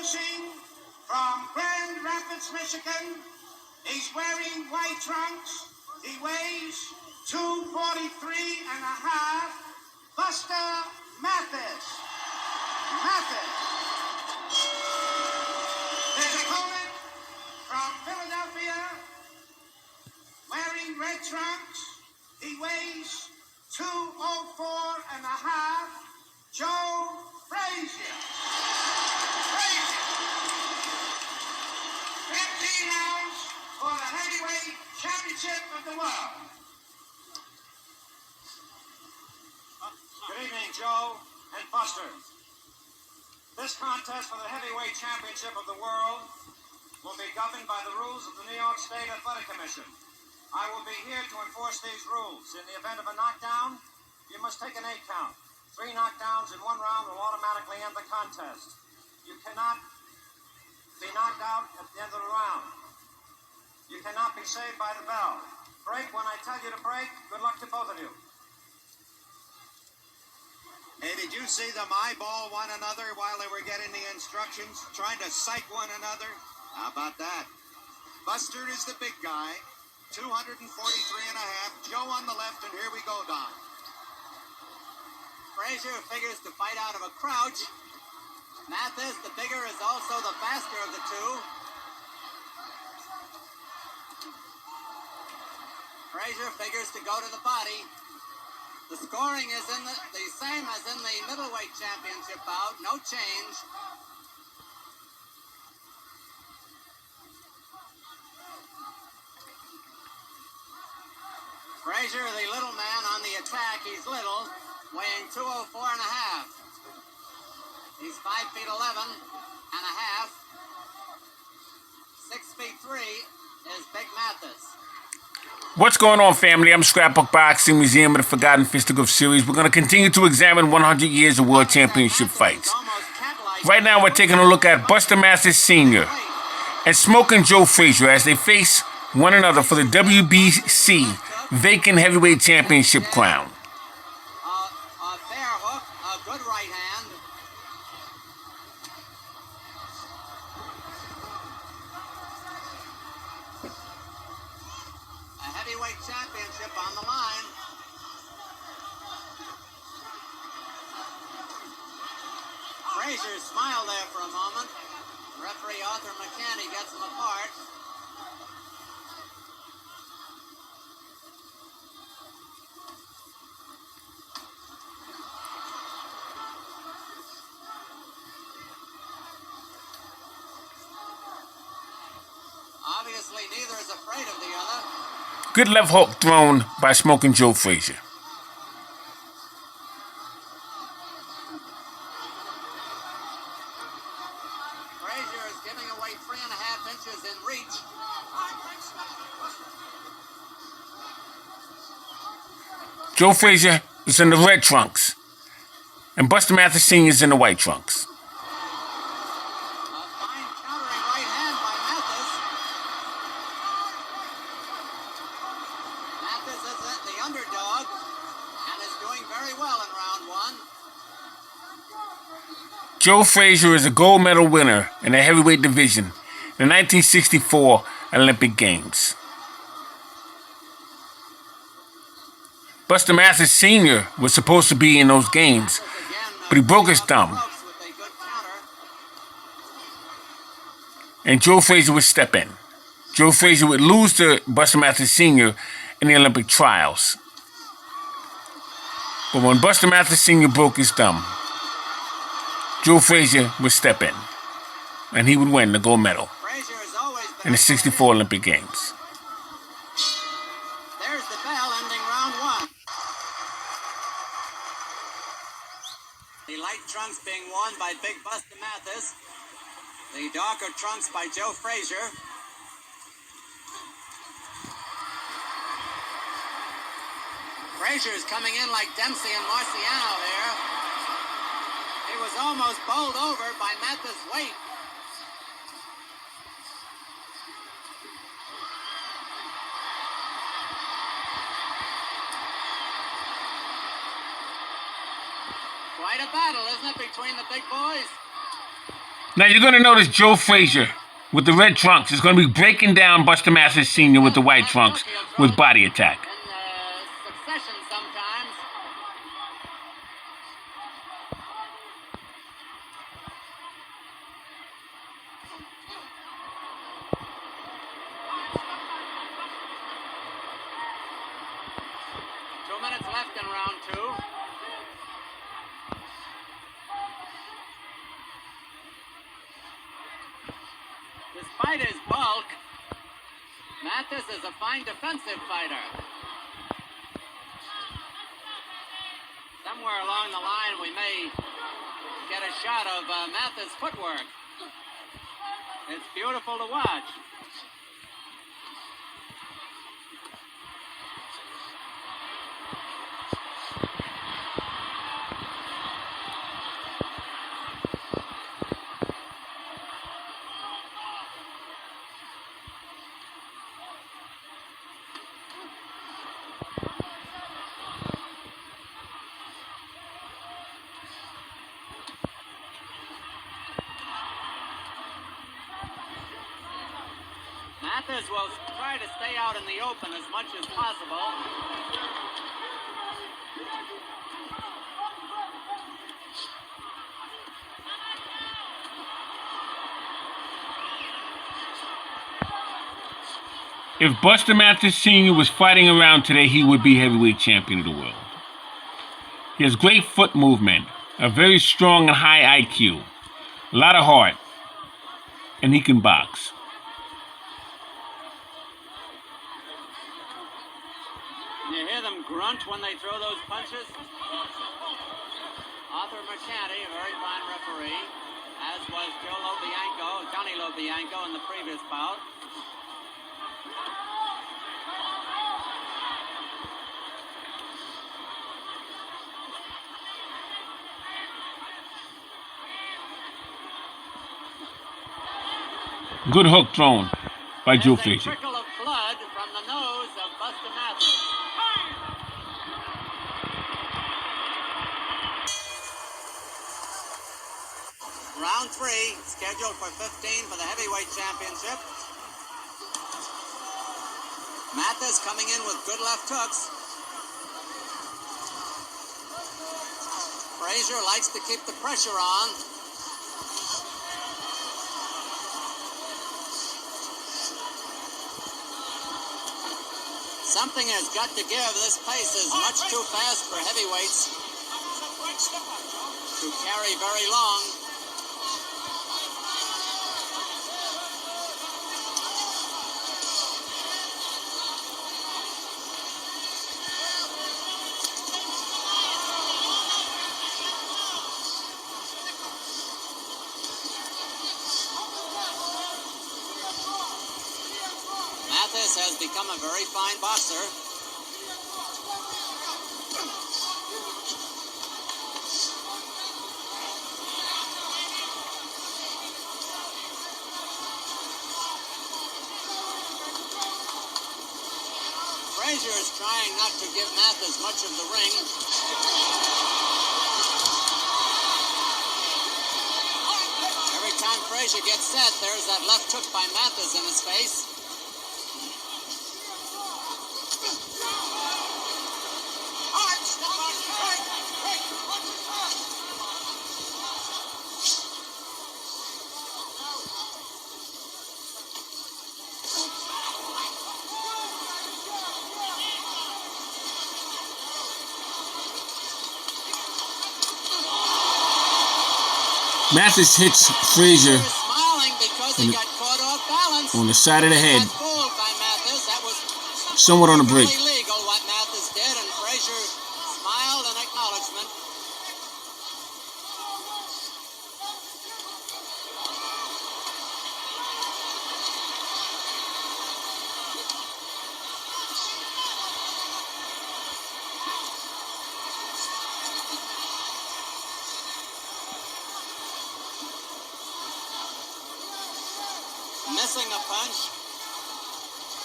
Introducing from Grand Rapids, Michigan, he's wearing white trunks. He weighs 243 and a half. Buster Mathis. His opponent from Philadelphia, wearing red trunks. He weighs 204 and a half. Joe Frazier. 15 rounds for the heavyweight championship of the world. Good evening, Joe and Buster. This contest for the heavyweight championship of the world will be governed by the rules of the New York State Athletic Commission. I will be here to enforce these rules. In the event of a knockdown, you must take an 8 count. 3 knockdowns in 1 round will automatically end the contest. You cannot be knocked out at the end of the round. You cannot be saved by the bell. Break when I tell you to break. Good luck to both of you. Hey, did you see them eyeball one another while they were getting the instructions? Trying to psych one another? How about that? Buster is the big guy. 243 and a half. Joe on the left, and here we go, Don. Frazier figures to fight out of a crouch. Mathis, the bigger, is also the faster of the two. Frazier figures to go to the body. The scoring is in the same as in the middleweight championship bout. No change. Frazier, the little man on the attack. He's little, weighing 204 and a half. He's 5 feet 11 and a half. 6 feet 3 is Big Mathis. What's going on, family? I'm Scrapbook Boxing Museum of the Forgotten Fisticuffs series. We're going to continue to examine 100 years of World Championship fights. Right now, we're taking a look at Buster Mathis Sr. and Smoking Joe Frazier as they face one another for the WBC Vacant Heavyweight Championship crown. A fair hook, a good right hand. A heavyweight championship on the line. Frazier smiled there for a moment. Referee Arthur McCanny gets him apart. Obviously, neither is afraid of the other. Good left hook thrown by Smoking Joe Frazier. Frazier is giving away 3.5 inches in reach. Joe Frazier is in the red trunks, and Buster Mathis Sr. is in the white trunks. Underdog and is doing very well in round 1. Joe Frazier is a gold medal winner in the heavyweight division in the 1964 Olympic Games. Buster Mathis Sr. was supposed to be in those games, but he broke his thumb. And Joe Frazier would step in. Joe Frazier would lose to Buster Mathis Sr. in the Olympic trials. But when Buster Mathis Sr. broke his thumb, Joe Frazier would step in, and he would win the gold medal in the 64 Olympic Games. There's the bell ending round 1. The light trunks being worn by Big Buster Mathis. The darker trunks by Joe Frazier. Frazier's coming in like Dempsey and Marciano here. He was almost bowled over by Mathis' weight. Quite a battle, isn't it, between the big boys? Now you're going to notice Joe Frazier with the red trunks is going to be breaking down Buster Mathis Sr. with the white trunks with body attack. In succession sometimes. Left in round 2. Despite his bulk, Mathis is a fine defensive fighter. Somewhere along the line we may get a shot of Mathis' footwork. It's beautiful to watch. Mathis will try to stay out in the open as much as possible. If Buster Mathis Sr. was fighting around today, he would be heavyweight champion of the world. He has great foot movement, a very strong and high IQ, a lot of heart, and he can box. You hear them grunt when they throw those punches? Arthur McCanty, a very fine referee, as was Johnny Lobianco in the previous bout. Good hook thrown by Joe Frazier. A trickle of blood from the nose of Buster Mathis. Round 3, scheduled for 15 for the heavyweight championship. Mathis coming in with good left hooks. Frazier likes to keep the pressure on. Something has got to give. This pace is much too fast for heavyweights to carry very long. Mathis has become a very fine boxer. Frazier is trying not to give Mathis much of the ring. Every time Frazier gets set, there's that left hook by Mathis in his face. Mathis hits Frazier Smiling because he got caught off balance. on the side of the head, Got fooled by Mathis. That was somewhat on the break. perfectly legal what Mathis did, and Frazier smiled in acknowledgement. Missing a punch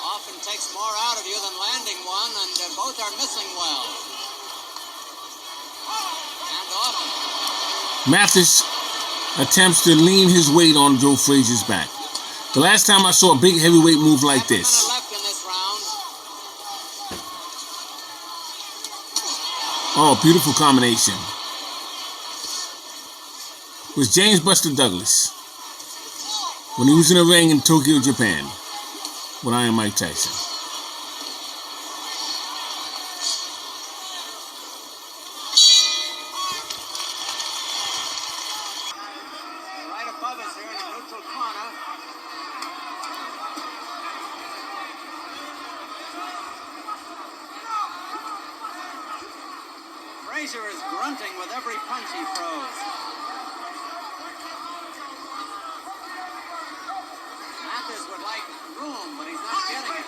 often takes more out of you than landing one, and both are missing well. And often. Mathis attempts to lean his weight on Joe Frazier's back. The last time I saw a big heavyweight move like this. Left in this round. Oh, beautiful combination. It was James Buster Douglas when he was in the ring in Tokyo, Japan, with Iron Mike Tyson. Right above us here in the neutral corner. Frazier is grunting with every punch he throws. Mathis would like room, but he's not getting it.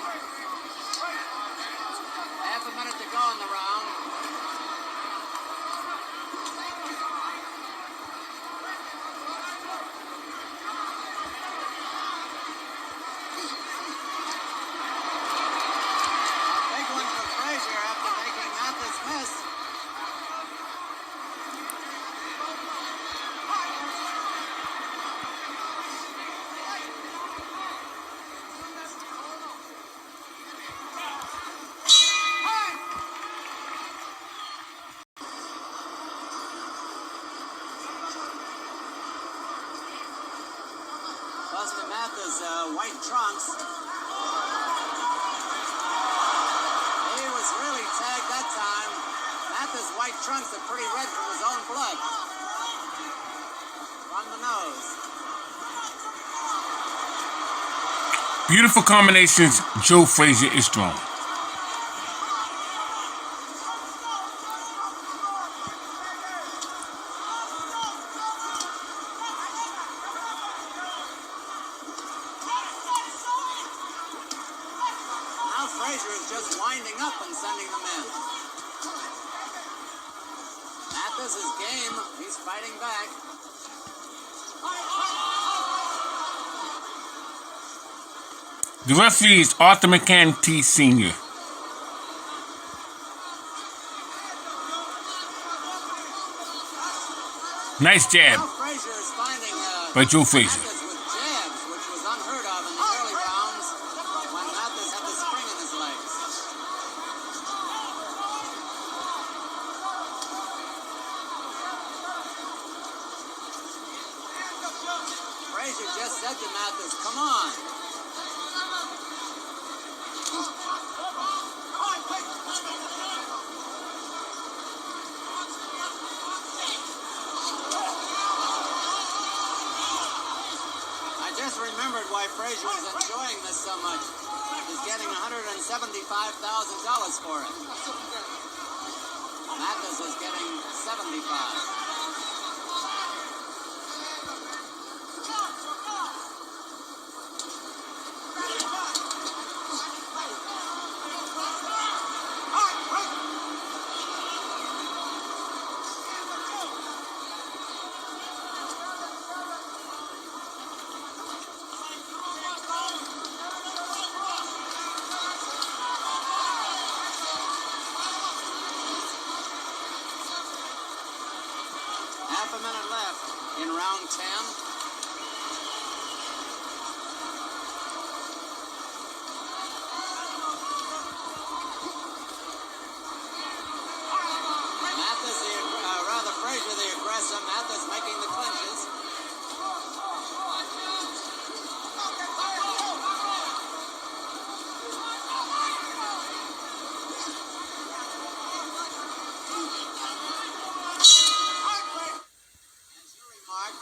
Half a minute to go in the round. Big one for Frazier after making Mathis miss. Buster Mathis, white trunks. He was really tagged that time. Mathis' white trunks are pretty red from his own blood. From the nose. Beautiful combinations. Joe Frazier is strong. Now Frazier is just winding up and sending them in. Mathis is game. He's fighting back. The referee is Arthur McCann T. Sr. Nice jab Now Frazier is finding by Joe Frazier. Mathis with jabs, which was unheard of in the early rounds when Mathis had the spring in his legs. Frazier just said to Mathis, "Come on." I just remembered why Frazier was enjoying this so much. He's getting $175,000 for it. Mathis is getting $75,000. Half a minute left in round 10. Mathis, Frazier the aggressor. Mathis making the clinches.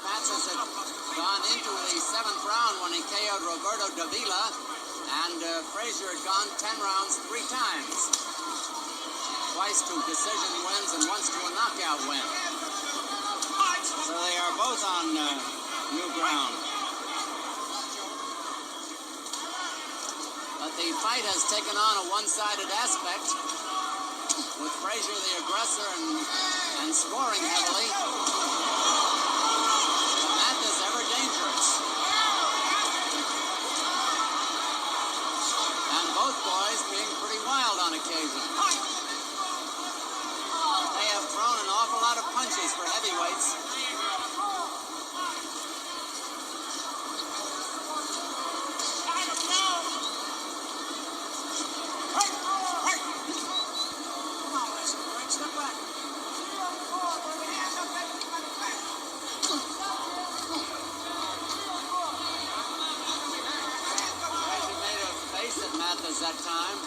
Mathis had gone into the 7th round when he KO'd Roberto Davila, and Frazier had gone 10 rounds 3 times. Twice to decision wins and once to a knockout win. So they are both on new ground. But the fight has taken on a one-sided aspect, with Frazier the aggressor and scoring heavily. Mathis ever dangerous. And both boys being pretty wild on occasion. They have thrown an awful lot of punches for heavyweights. that time.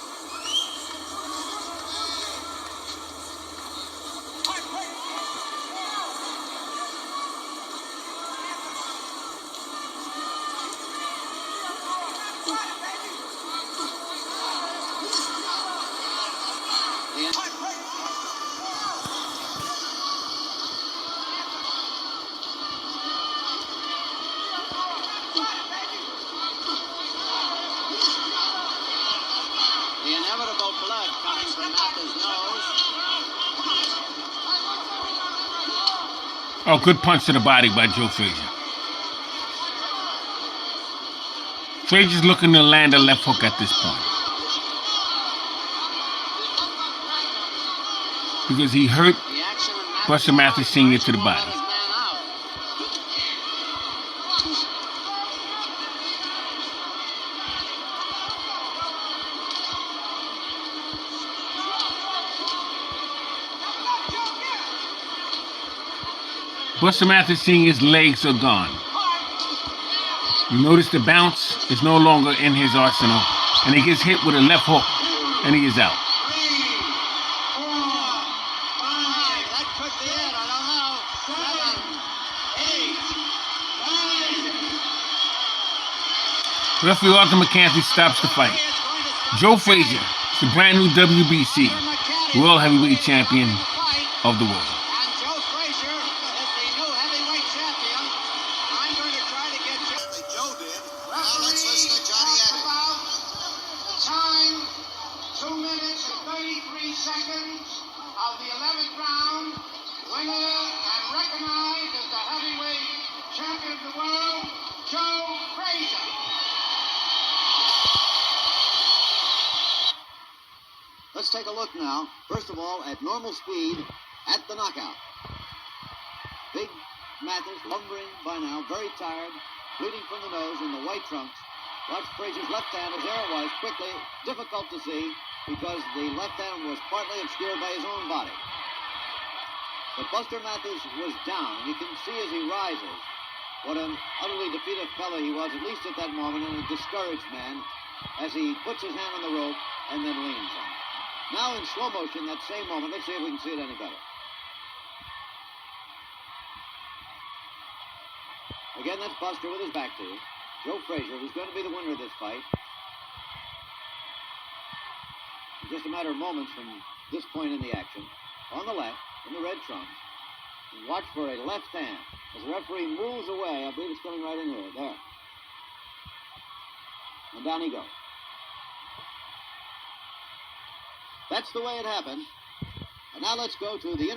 The inevitable blood coming from Mathis' nose. Oh, good punch to the body by Joe Frazier. Frazier's looking to land a left hook at this point, because he hurt Buster Mathis Sr. to the body. Buster Mathis Sr.'s legs are gone. You notice the bounce is no longer in his arsenal, and he gets hit with a left hook, and he is out. That could be it. I don't know. 7, 8, 9. Referee Arthur McCarthy stops the fight. Joe Frazier is the brand new WBC World Heavyweight Champion of the world. And Joe Frazier is the new heavyweight champion. I'm going to try to get Joe did. Now let's listen to Johnny Addis. The time, 2 minutes and 33 seconds of the 11th round. Winner and recognized as the heavyweight champion of the world, Joe Frazier. Let's take a look now, first of all, at normal speed at the knockout. Big Mathis, lumbering by now, very tired, bleeding from the nose in the white trunks. Watch Frazier's left hand, as there it was, quickly, difficult to see, because the left hand was partly obscured by his own body. But Buster Mathis was down, and you can see as he rises what an utterly defeated fellow he was, at least at that moment, and a discouraged man, as he puts his hand on the rope and then leans on it. Now in slow motion, that same moment, let's see if we can see it any better. Again, that's Buster with his back to it. Joe Frazier, who's going to be the winner of this fight. In just a matter of moments from this point in the action. On the left, in the red trunks. And watch for a left hand. As the referee moves away, I believe it's coming right in here. There. And down he goes. That's the way it happened. And now let's go to the